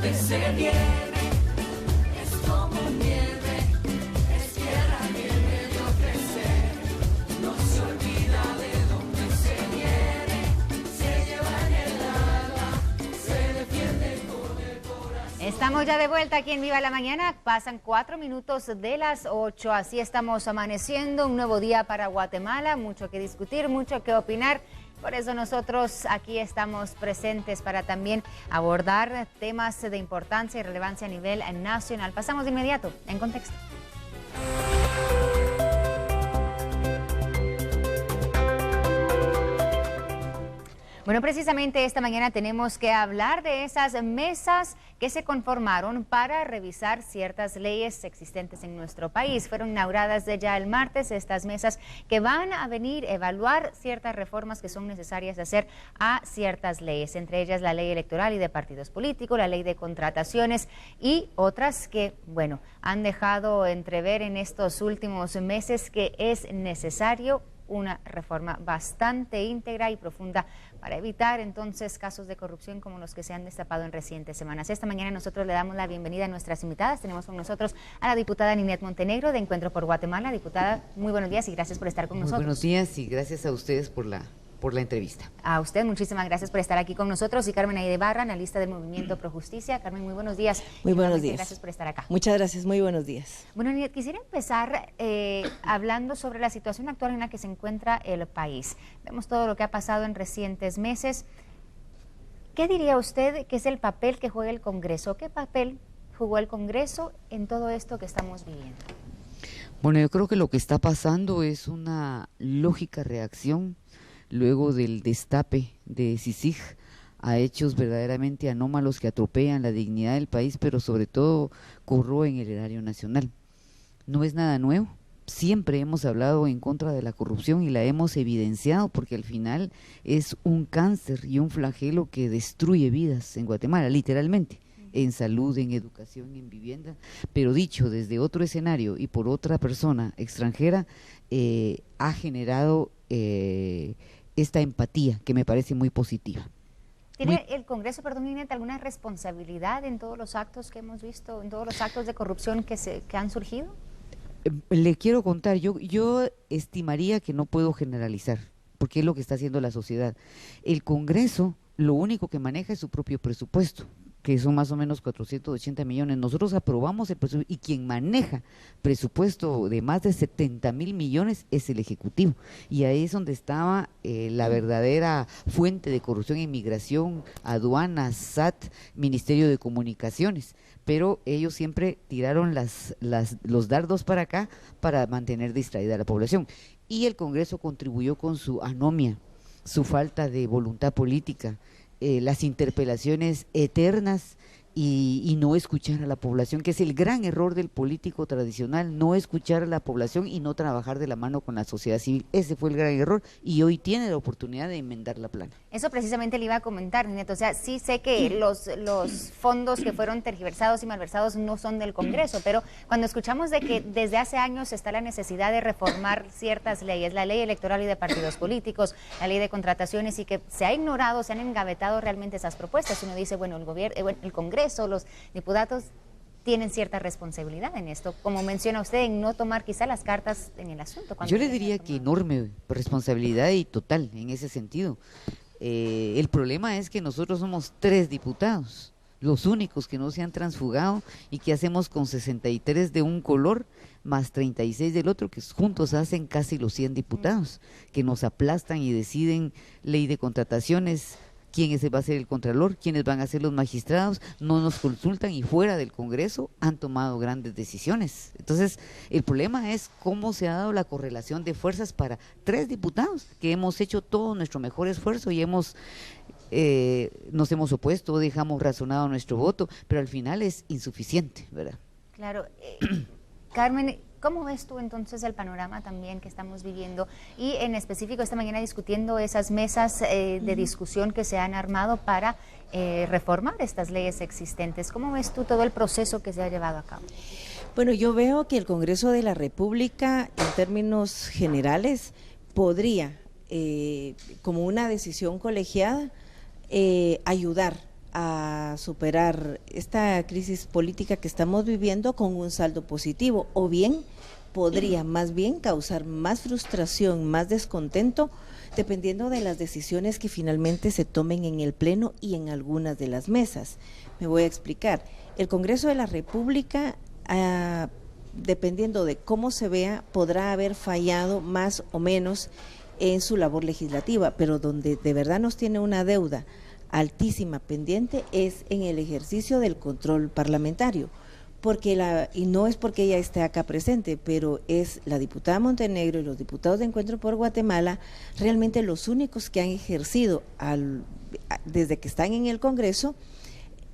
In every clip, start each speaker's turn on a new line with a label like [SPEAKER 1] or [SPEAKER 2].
[SPEAKER 1] donde se viene, es como nieve, es tierra que me dio crecer. No se olvida de donde se viene, se lleva en el alma, se defiende con el corazón.
[SPEAKER 2] Estamos ya de vuelta aquí en Viva la Mañana, pasan 4 minutos de las 8, así estamos amaneciendo, un nuevo día para Guatemala, mucho que discutir, mucho que opinar. Por eso nosotros aquí estamos presentes para también abordar temas de importancia y relevancia a nivel nacional. Pasamos de inmediato en contexto. Bueno, precisamente esta mañana tenemos que hablar de esas mesas que se conformaron para revisar ciertas leyes existentes en nuestro país. Fueron inauguradas ya el martes estas mesas que van a venir a evaluar ciertas reformas que son necesarias de hacer a ciertas leyes, entre ellas la ley electoral y de partidos políticos, la ley de contrataciones y otras que, bueno, han dejado entrever en estos últimos meses que es necesario una reforma bastante íntegra y profunda para evitar entonces casos de corrupción como los que se han destapado en recientes semanas. Esta mañana nosotros le damos la bienvenida a nuestras invitadas. Tenemos con nosotros a la diputada Ninette Montenegro de Encuentro por Guatemala. Diputada, muy buenos días y gracias por estar con nosotros.
[SPEAKER 3] Buenos días y gracias a ustedes por la entrevista.
[SPEAKER 2] A usted, muchísimas gracias por estar aquí con nosotros. Y Carmen Aide Barra, analista del Movimiento Pro Justicia. Carmen, muy buenos días.
[SPEAKER 4] Muy buenos días.
[SPEAKER 2] Gracias por estar acá.
[SPEAKER 4] Muchas gracias, muy buenos días.
[SPEAKER 2] Bueno, Ninette, quisiera empezar hablando sobre la situación actual en la que se encuentra el país. Vemos todo lo que ha pasado en recientes meses. ¿Qué diría usted que es el papel que juega el Congreso? ¿Qué papel jugó el Congreso en todo esto que estamos viviendo?
[SPEAKER 3] Bueno, yo creo que lo que está pasando es una lógica reacción luego del destape de CICIG a hechos verdaderamente anómalos que atropellan la dignidad del país, pero sobre todo corroen el erario nacional. No es nada nuevo, siempre hemos hablado en contra de la corrupción y la hemos evidenciado porque al final es un cáncer y un flagelo que destruye vidas en Guatemala, literalmente, en salud, en educación, en vivienda, pero dicho desde otro escenario y por otra persona extranjera, ha generado esta empatía que me parece muy positiva.
[SPEAKER 2] ¿Tiene el Congreso, perdón, Ninette, alguna responsabilidad en todos los actos que hemos visto, en todos los actos de corrupción que han surgido?
[SPEAKER 3] Le quiero contar, yo estimaría que no puedo generalizar, porque es lo que está haciendo la sociedad. El Congreso lo único que maneja es su propio presupuesto, que son más o menos 480 millones. Nosotros aprobamos el presupuesto y quien maneja presupuesto de más de 70,000 millones es el Ejecutivo. Y ahí es donde estaba la verdadera fuente de corrupción en migración, aduanas, SAT, Ministerio de Comunicaciones. Pero ellos siempre tiraron los dardos para acá para mantener distraída a la población. Y el Congreso contribuyó con su anomia, su falta de voluntad política, las interpelaciones eternas y no escuchar a la población, que es el gran error del político tradicional, no escuchar a la población y no trabajar de la mano con la sociedad civil. Ese fue el gran error y hoy tiene la oportunidad de enmendar la plana.
[SPEAKER 2] Eso precisamente le iba a comentar, Ninette. O sea, sí sé que los fondos que fueron tergiversados y malversados no son del Congreso, pero cuando escuchamos de que desde hace años está la necesidad de reformar ciertas leyes, la ley electoral y de partidos políticos, la ley de contrataciones, y que se ha ignorado, se han engavetado realmente esas propuestas, uno dice, bueno, el Congreso, los diputados tienen cierta responsabilidad en esto, como menciona usted, en no tomar quizá las cartas en el asunto.
[SPEAKER 3] Yo le diría que enorme responsabilidad y total en ese sentido. El problema es que nosotros somos 3 diputados, los únicos que no se han transfugado, y que hacemos con 63 de un color más 36 del otro, que juntos hacen casi los 100 diputados, que nos aplastan y deciden ley de contrataciones, quién va a ser el contralor, quiénes van a ser los magistrados, no nos consultan y fuera del Congreso han tomado grandes decisiones. Entonces, el problema es cómo se ha dado la correlación de fuerzas para 3 diputados, que hemos hecho todo nuestro mejor esfuerzo y nos hemos opuesto, dejamos razonado nuestro voto, pero al final es insuficiente, ¿verdad?
[SPEAKER 2] Claro. Carmen, ¿cómo ves tú entonces el panorama también que estamos viviendo? Y en específico esta mañana discutiendo esas mesas de discusión que se han armado para reformar estas leyes existentes. ¿Cómo ves tú todo el proceso que se ha llevado a cabo?
[SPEAKER 4] Bueno, yo veo que el Congreso de la República, en términos generales, podría, como una decisión colegiada, ayudar a superar esta crisis política que estamos viviendo con un saldo positivo, o bien podría más bien causar más frustración, más descontento, dependiendo de las decisiones que finalmente se tomen en el Pleno y en algunas de las mesas. Me voy a explicar. El Congreso de la República, dependiendo de cómo se vea, podrá haber fallado más o menos en su labor legislativa, pero donde de verdad nos tiene una deuda altísima pendiente es en el ejercicio del control parlamentario, porque y no es porque ella esté acá presente, pero es la diputada Montenegro y los diputados de Encuentro por Guatemala realmente los únicos que han ejercido desde que están en el Congreso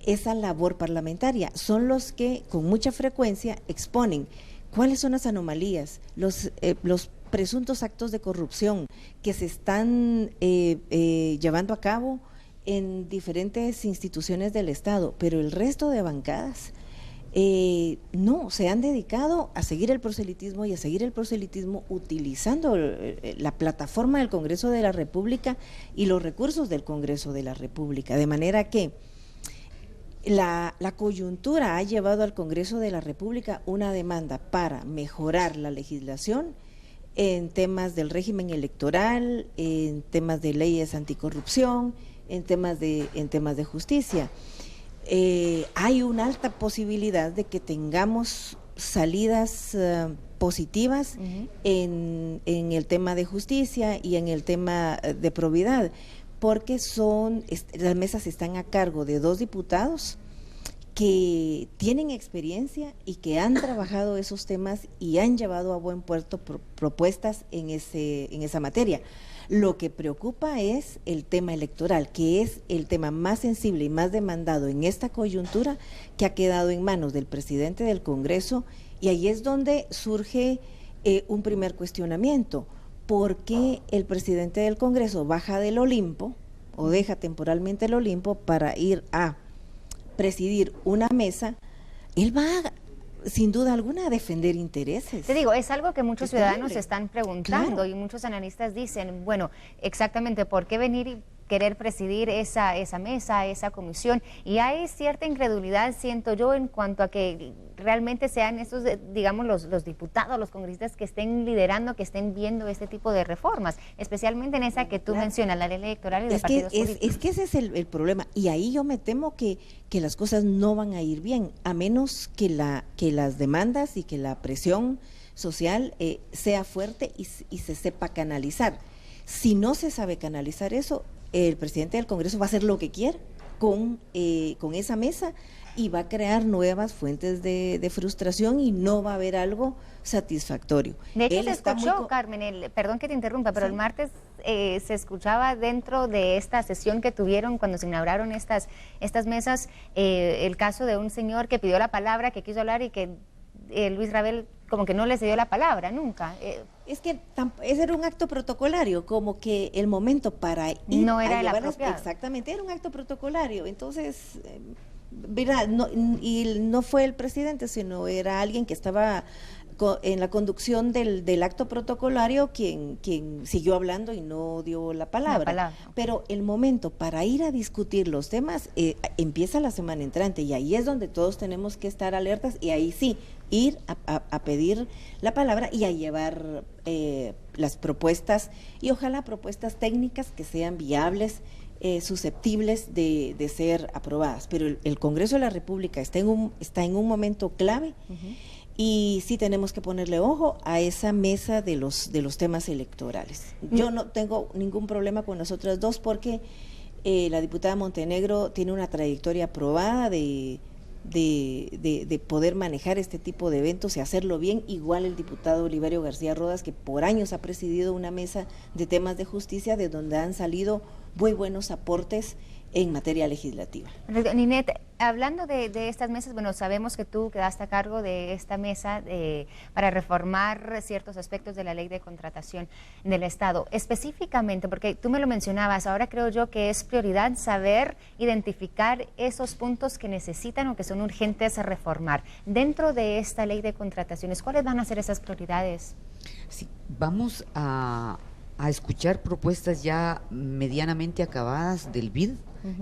[SPEAKER 4] esa labor parlamentaria. Son los que con mucha frecuencia exponen cuáles son las anomalías, los presuntos actos de corrupción que se están llevando a cabo en diferentes instituciones del Estado, pero el resto de bancadas no, se han dedicado a seguir el proselitismo y a seguir el proselitismo utilizando la plataforma del Congreso de la República y los recursos del Congreso de la República, de manera que la coyuntura ha llevado al Congreso de la República una demanda para mejorar la legislación en temas del régimen electoral, en temas de leyes anticorrupción, en temas de justicia. Hay una alta posibilidad de que tengamos salidas positivas en el tema de justicia y en el tema de probidad, porque las mesas están a cargo de 2 diputados que tienen experiencia y que han trabajado esos temas y han llevado a buen puerto propuestas en esa materia. Lo que preocupa es el tema electoral, que es el tema más sensible y más demandado en esta coyuntura, que ha quedado en manos del presidente del Congreso, y ahí es donde surge un primer cuestionamiento. ¿Por qué el presidente del Congreso baja del Olimpo o deja temporalmente el Olimpo para ir a presidir una mesa? Él va sin duda alguna a defender intereses.
[SPEAKER 2] Te digo, es algo que muchos ciudadanos se están preguntando,
[SPEAKER 4] claro,
[SPEAKER 2] y muchos analistas dicen, bueno, exactamente, ¿por qué venir y querer presidir esa mesa, esa comisión? Y hay cierta incredulidad, siento yo, en cuanto a que realmente sean estos, digamos, los diputados, los congresistas que estén liderando, que estén viendo este tipo de reformas, especialmente en esa que tú mencionas, la ley electoral y de partidos políticos.
[SPEAKER 4] Es que ese es el problema, y ahí yo me temo que las cosas no van a ir bien, a menos que las demandas y que la presión social sea fuerte y se sepa canalizar. Si no se sabe canalizar eso, el presidente del Congreso va a hacer lo que quiera con esa mesa y va a crear nuevas fuentes de frustración y no va a haber algo satisfactorio.
[SPEAKER 2] De hecho, se escuchó, Carmen, perdón que te interrumpa, pero sí, el martes se escuchaba dentro de esta sesión que tuvieron cuando se inauguraron estas mesas, el caso de un señor que pidió la palabra, que quiso hablar y que Luis Rabel como que no le cedió la palabra nunca.
[SPEAKER 4] Es que ese era un acto protocolario, como que el momento para ir
[SPEAKER 2] no era el apropiado.
[SPEAKER 4] Exactamente, era un acto protocolario, entonces, no fue el presidente, sino era alguien que estaba en la conducción del acto protocolario quien siguió hablando y no dio la palabra. Pero el momento para ir a discutir los temas empieza la semana entrante, y ahí es donde todos tenemos que estar alertas, y ahí sí, ir a pedir la palabra y a llevar las propuestas, y ojalá propuestas técnicas que sean viables, susceptibles de ser aprobadas. Pero el Congreso de la República está en un momento clave, y sí tenemos que ponerle ojo a esa mesa de los temas electorales. Yo no tengo ningún problema con las otras dos, porque la diputada Montenegro tiene una trayectoria probada de poder manejar este tipo de eventos y hacerlo bien, igual el diputado Oliverio García Rodas, que por años ha presidido una mesa de temas de justicia de donde han salido muy buenos aportes en materia legislativa.
[SPEAKER 2] Ninette, hablando de estas mesas, bueno, sabemos que tú quedaste a cargo de esta mesa para reformar ciertos aspectos de la ley de contratación del Estado. Específicamente, porque tú me lo mencionabas, ahora creo yo que es prioridad saber identificar esos puntos que necesitan o que son urgentes a reformar. Dentro de esta ley de contrataciones, ¿cuáles van a ser esas prioridades?
[SPEAKER 3] Sí, vamos a escuchar propuestas ya medianamente acabadas del BID,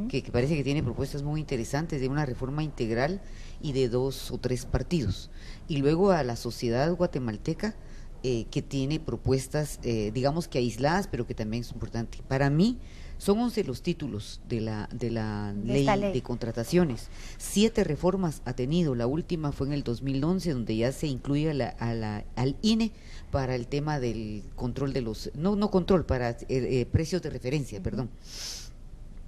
[SPEAKER 3] que parece que tiene propuestas muy interesantes de una reforma integral y de 2 o 3 partidos. Y luego a la sociedad guatemalteca, que tiene propuestas, digamos que aisladas, pero que también es importante. Para mí, son 11 los títulos de la ley de contrataciones. 7 reformas ha tenido. La última fue en el 2011, donde ya se incluye al INE para el tema del control de los, no control, para precios de referencia, perdón.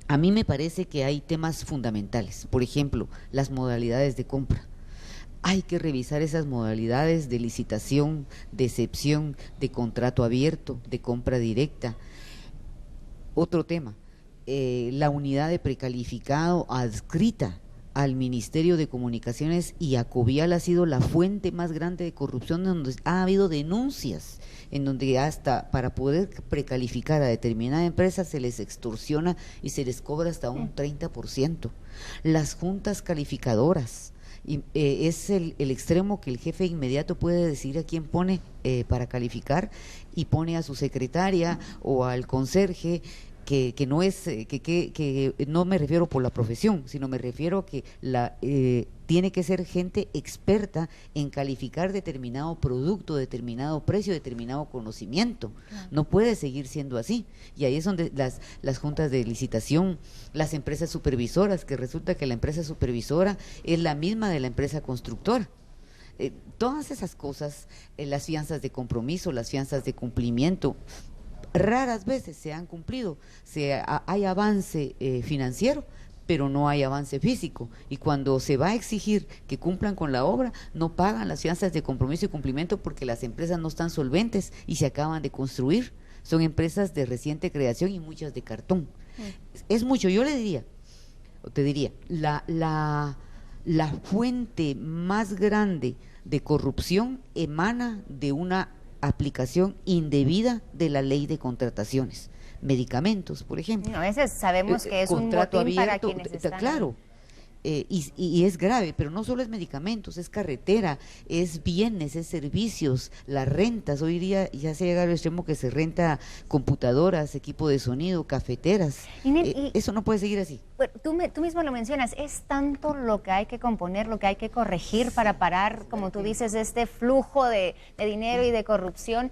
[SPEAKER 3] A mí me parece que hay temas fundamentales. Por ejemplo, las modalidades de compra. Hay que revisar esas modalidades de licitación, de excepción, de contrato abierto, de compra directa. Otro tema, la unidad de precalificado adscrita al Ministerio de Comunicaciones y Acovial ha sido la fuente más grande de corrupción, donde ha habido denuncias, en donde hasta para poder precalificar a determinada empresa se les extorsiona y se les cobra hasta un 30%. Las juntas calificadoras, es el extremo que el jefe inmediato puede decidir a quién pone para calificar, y pone a su secretaria o al conserje, que no es, que no me refiero por la profesión, sino me refiero a que tiene que ser gente experta en calificar determinado producto, determinado precio, determinado conocimiento. Claro. No puede seguir siendo así. Y ahí es donde las juntas de licitación, las empresas supervisoras, que resulta que la empresa supervisora es la misma de la empresa constructora. Todas esas cosas, las fianzas de compromiso, las fianzas de cumplimiento, raras veces se han cumplido. Hay avance financiero, pero no hay avance físico, y cuando se va a exigir que cumplan con la obra, no pagan las fianzas de compromiso y cumplimiento porque las empresas no están solventes y se acaban de construir. Son empresas de reciente creación y muchas de cartón. Es mucho. Yo te diría, la fuente más grande de corrupción emana de una aplicación indebida de la ley de contrataciones. Medicamentos, por ejemplo.
[SPEAKER 2] A veces sabemos que es un botín abierto, para quienes están.
[SPEAKER 3] Claro, y es grave, pero no solo es medicamentos, es carretera, es bienes, es servicios, las rentas. Hoy día ya se llega al extremo que se renta computadoras, equipo de sonido, cafeteras. Eso no puede seguir así.
[SPEAKER 2] Bueno, tú mismo lo mencionas, es tanto lo que hay que componer, lo que hay que corregir para parar, como tú dices, este flujo de dinero y de corrupción.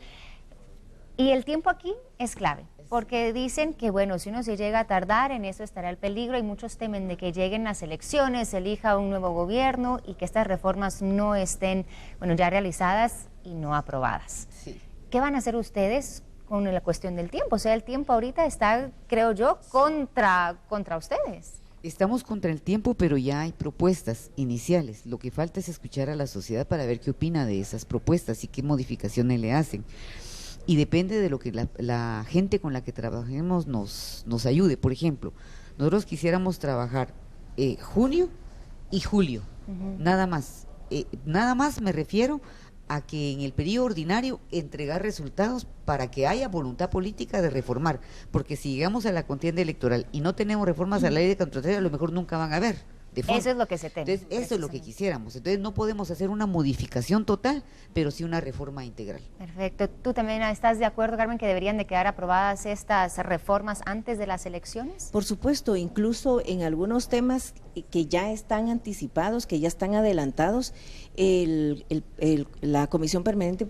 [SPEAKER 2] Y el tiempo aquí es clave. Porque dicen que, bueno, si uno se llega a tardar, en eso estará el peligro, y muchos temen de que lleguen las elecciones, se elija un nuevo gobierno y que estas reformas no estén, bueno, ya realizadas y no aprobadas.
[SPEAKER 3] Sí.
[SPEAKER 2] ¿Qué van a hacer ustedes con la cuestión del tiempo? O sea, el tiempo ahorita está, creo yo, contra ustedes.
[SPEAKER 3] Estamos contra el tiempo, pero ya hay propuestas iniciales. Lo que falta es escuchar a la sociedad para ver qué opina de esas propuestas y qué modificaciones le hacen. Y depende de lo que la gente con la que trabajemos nos ayude. Por ejemplo, nosotros quisiéramos trabajar junio y julio, nada más. Nada más me refiero a que en el periodo ordinario entregar resultados para que haya voluntad política de reformar, porque si llegamos a la contienda electoral y no tenemos reformas a la ley de contratación, a lo mejor nunca van a haber.
[SPEAKER 2] Eso es lo que se teme.
[SPEAKER 3] Entonces, eso es lo que quisiéramos. Entonces, no podemos hacer una modificación total, pero sí una reforma integral.
[SPEAKER 2] Perfecto. ¿Tú también estás de acuerdo, Carmen, que deberían de quedar aprobadas estas reformas antes de las elecciones?
[SPEAKER 4] Por supuesto, incluso en algunos temas que ya están anticipados, que ya están adelantados, la Comisión Permanente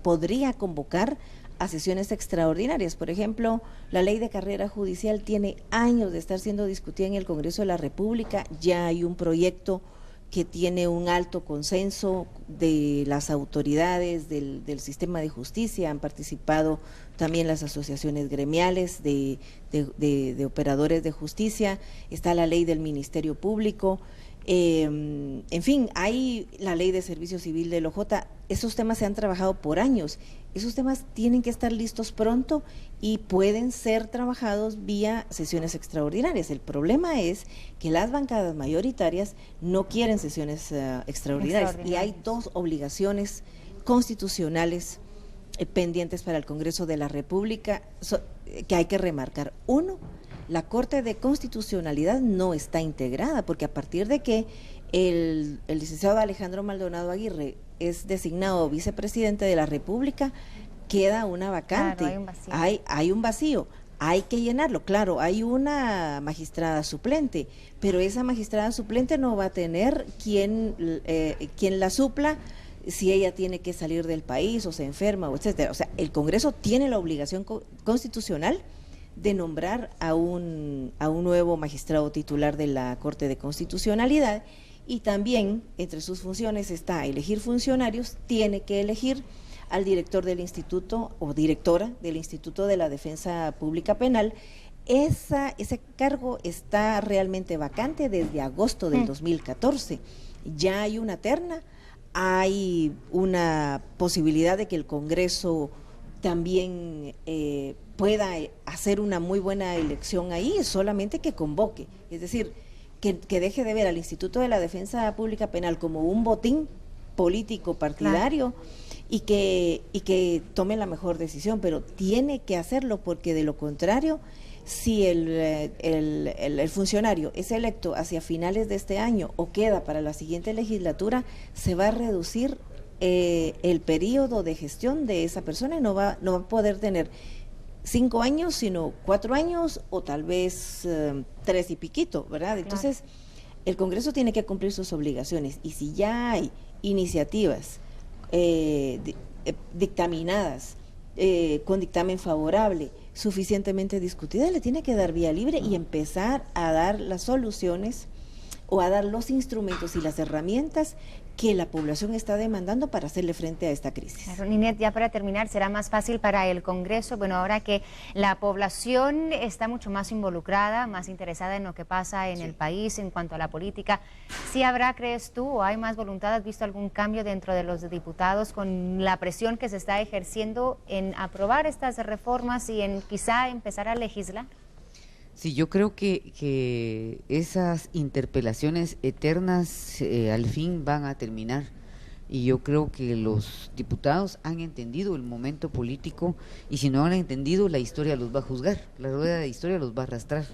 [SPEAKER 4] podría convocar a sesiones extraordinarias. Por ejemplo, la ley de carrera judicial tiene años de estar siendo discutida en el Congreso de la República. Ya hay un proyecto que tiene un alto consenso de las autoridades del sistema de justicia. Han participado también las asociaciones gremiales de operadores de justicia. Está la ley del Ministerio Público. En fin, hay la ley de servicio civil del OJ. Esos temas se han trabajado por años. Esos temas tienen que estar listos pronto y pueden ser trabajados vía sesiones extraordinarias. El problema es que las bancadas mayoritarias no quieren sesiones extraordinarias, y hay 2 obligaciones constitucionales pendientes para el Congreso de la República que hay que remarcar. Uno, la Corte de Constitucionalidad no está integrada, porque a partir de que el licenciado Alejandro Maldonado Aguirre es designado vicepresidente de la República, queda una vacante.
[SPEAKER 2] Claro, hay un vacío.
[SPEAKER 4] Hay un vacío. hay que llenarlo. Claro, hay una magistrada suplente, pero esa magistrada suplente no va a tener quien la supla si ella tiene que salir del país o se enferma, o etcétera. O sea, el Congreso tiene la obligación constitucional de nombrar a un nuevo magistrado titular de la Corte de Constitucionalidad, y también entre sus funciones está elegir funcionarios, tiene que elegir al director del instituto o directora del Instituto de la Defensa Pública Penal. Ese cargo está realmente vacante desde agosto del 2014. Ya hay una terna, hay una posibilidad de que el Congreso también pueda hacer una muy buena elección ahí, solamente que convoque, es decir, que deje de ver al Instituto de la Defensa Pública Penal como un botín político partidario, claro, y que tome la mejor decisión, pero tiene que hacerlo, porque de lo contrario, si el funcionario es electo hacia finales de este año o queda para la siguiente legislatura, se va a reducir el periodo de gestión de esa persona y no va a poder tener 5 años, sino 4 años o tal vez 3 y piquito, ¿verdad? Entonces, claro, el Congreso tiene que cumplir sus obligaciones, y si ya hay iniciativas dictaminadas con dictamen favorable, suficientemente discutida, le tiene que dar vía libre y empezar a dar las soluciones o a dar los instrumentos y las herramientas que la población está demandando para hacerle frente a esta crisis.
[SPEAKER 2] Claro, Ninette, ya para terminar, ¿será más fácil para el Congreso? Bueno, ahora que la población está mucho más involucrada, más interesada en lo que pasa en el país en cuanto a la política, ¿sí habrá, crees tú, o hay más voluntad? ¿Has visto algún cambio dentro de los diputados con la presión que se está ejerciendo en aprobar estas reformas y en quizá empezar a legislar?
[SPEAKER 3] Sí, yo creo que esas interpelaciones eternas al fin van a terminar, y yo creo que los diputados han entendido el momento político, y si no han entendido, la historia los va a juzgar, la rueda de historia los va a arrastrar.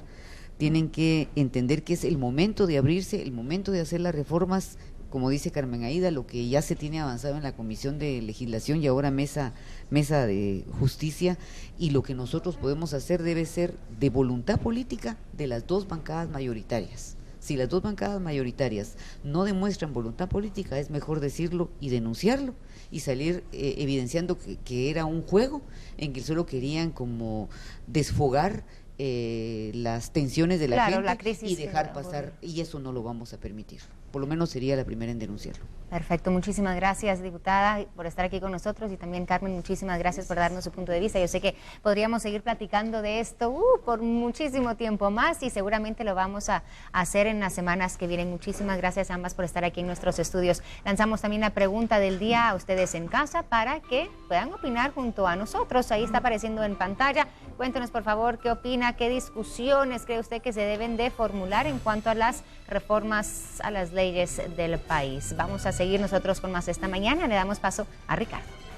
[SPEAKER 3] Tienen que entender que es el momento de abrirse, el momento de hacer las reformas, como dice Carmen Aída, lo que ya se tiene avanzado en la Comisión de Legislación y ahora mesa de Justicia, y lo que nosotros podemos hacer debe ser de voluntad política de las dos bancadas mayoritarias. Si las dos bancadas mayoritarias no demuestran voluntad política, es mejor decirlo y denunciarlo y salir evidenciando que era un juego en que solo querían como desfogar las tensiones de la gente, la crisis, y dejar pasar, y eso no lo vamos a permitir. Por lo menos sería la primera en denunciarlo.
[SPEAKER 2] Perfecto, muchísimas gracias, diputada, por estar aquí con nosotros, y también Carmen, muchísimas gracias por darnos su punto de vista. Yo sé que podríamos seguir platicando de esto por muchísimo tiempo más, y seguramente lo vamos a hacer en las semanas que vienen. Muchísimas gracias a ambas por estar aquí en nuestros estudios. Lanzamos también la pregunta del día a ustedes en casa para que puedan opinar junto a nosotros. Ahí está apareciendo en pantalla. Cuéntenos, por favor, qué opina, qué discusiones cree usted que se deben de formular en cuanto a las reformas a las leyes del país. Vamos a seguir nosotros con más esta mañana. Le damos paso a Ricardo.